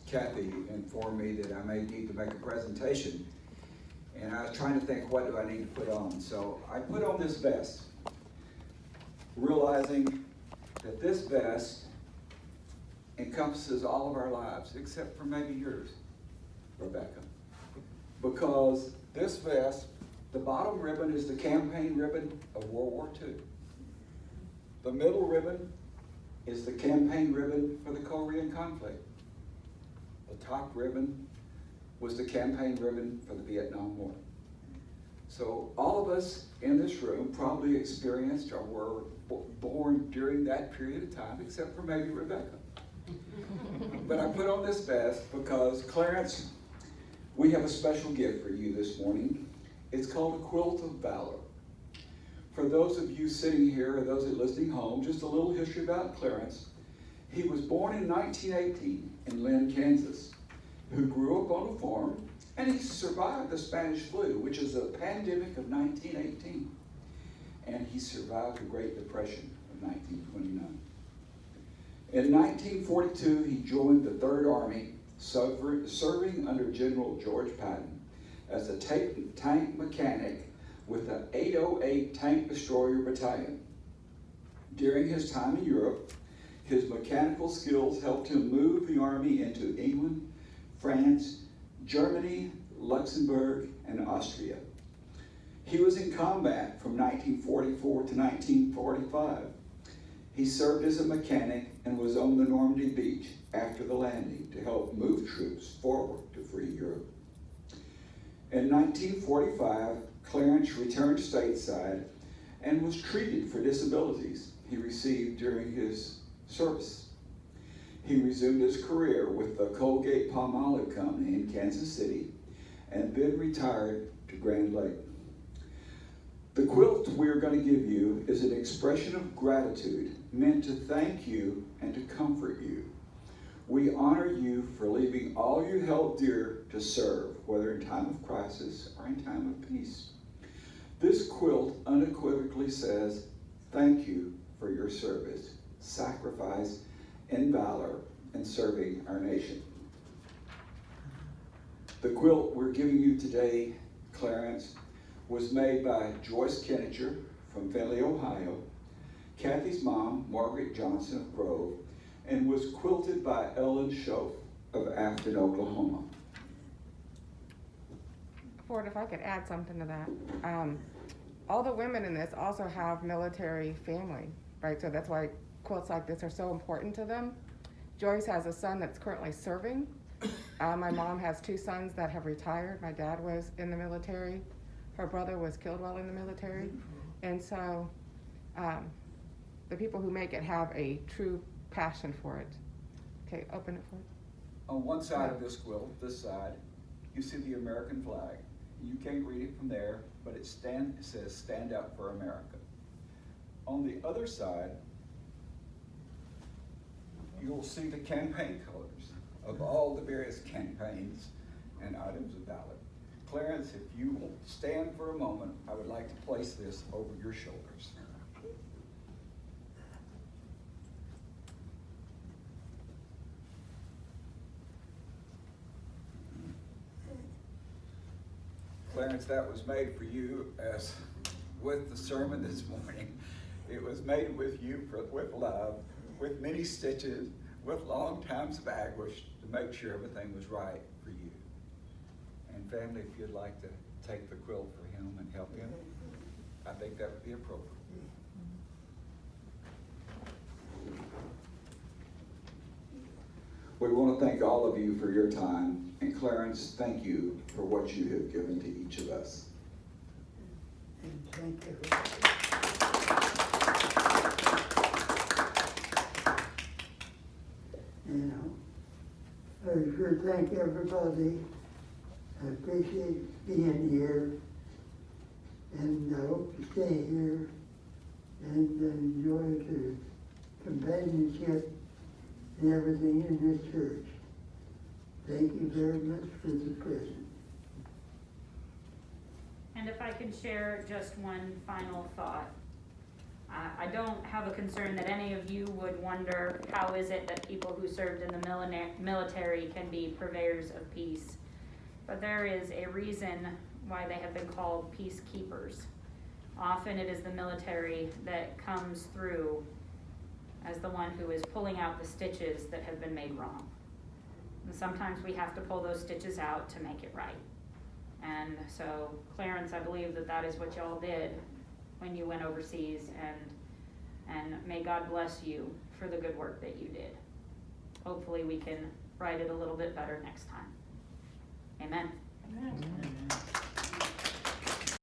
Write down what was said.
Kathy informed me that I may need to make a presentation. And I was trying to think, what do I need to put on? So I put on this vest, realizing that this vest encompasses all of our lives, except for maybe yours, Rebecca. Because this vest, the bottom ribbon is the campaign ribbon of World War II. The middle ribbon is the campaign ribbon for the Korean conflict. The top ribbon was the campaign ribbon for the Vietnam War. So all of us in this room probably experienced or were born during that period of time, except for maybe Rebecca. But I put on this vest because, Clarence, we have a special gift for you this morning. It's called a Quilt of Valor. For those of you sitting here or those that are listening home, just a little history about Clarence. He was born in 1918 in Lynn, Kansas, who grew up on a farm, and he survived the Spanish flu, which is a pandemic of 1918. And he survived the Great Depression of 1929. In 1942, he joined the Third Army, serving under General George Patton as a tank mechanic with the 808 Tank Destroyer Battalion. During his time in Europe, his mechanical skills helped him move the Army into England, France, Germany, Luxembourg, and Austria. He was in combat from 1944 to 1945. He served as a mechanic and was on the Normandy beach after the landing to help move troops forward to free Europe. In 1945, Clarence returned stateside and was treated for disabilities he received during his service. He resumed his career with the Colgate-Palmolive Company in Kansas City and then retired to Grand Lake. The quilt we're going to give you is an expression of gratitude meant to thank you and to comfort you. We honor you for leaving all you held dear to serve, whether in time of crisis or in time of peace. This quilt unequivocally says, thank you for your service, sacrifice, and valor in serving our nation. The quilt we're giving you today, Clarence, was made by Joyce Kenninger from Findlay, Ohio, Kathy's mom, Margaret Johnson of Grove, and was quilted by Ellen Schoaf of Afton, Oklahoma. Ford, if I could add something to that. All the women in this also have military family, right? So that's why quilts like this are so important to them. Joyce has a son that's currently serving. My mom has two sons that have retired. My dad was in the military. Her brother was killed while in the military. And so the people who make it have a true passion for it. Okay, open it for it. On one side of this quilt, this side, you see the American flag. You can't read it from there, but it says stand up for America. On the other side, you'll see the campaign colors of all the various campaigns and items of valor. Clarence, if you will stand for a moment, I would like to place this over your shoulders. Clarence, that was made for you as with the sermon this morning. It was made with you with love, with many stitches, with long times of anguish to make sure everything was right for you. And family, if you'd like to take the quilt for him and help him, I think that would be appropriate. We want to thank all of you for your time. And Clarence, thank you for what you have given to each of us. And thank you. You know, I sure thank everybody. I appreciate being here. And I hope to stay here and enjoy the companionship and everything in this church. Thank you very much for the present. And if I could share just one final thought. I don't have a concern that any of you would wonder, how is it that people who served in the military can be purveyors of peace? But there is a reason why they have been called peacekeepers. Often it is the military that comes through as the one who is pulling out the stitches that have been made wrong. And sometimes we have to pull those stitches out to make it right. And so, Clarence, I believe that that is what y'all did when you went overseas, and may God bless you for the good work that you did. Hopefully we can write it a little bit better next time. Amen. Amen.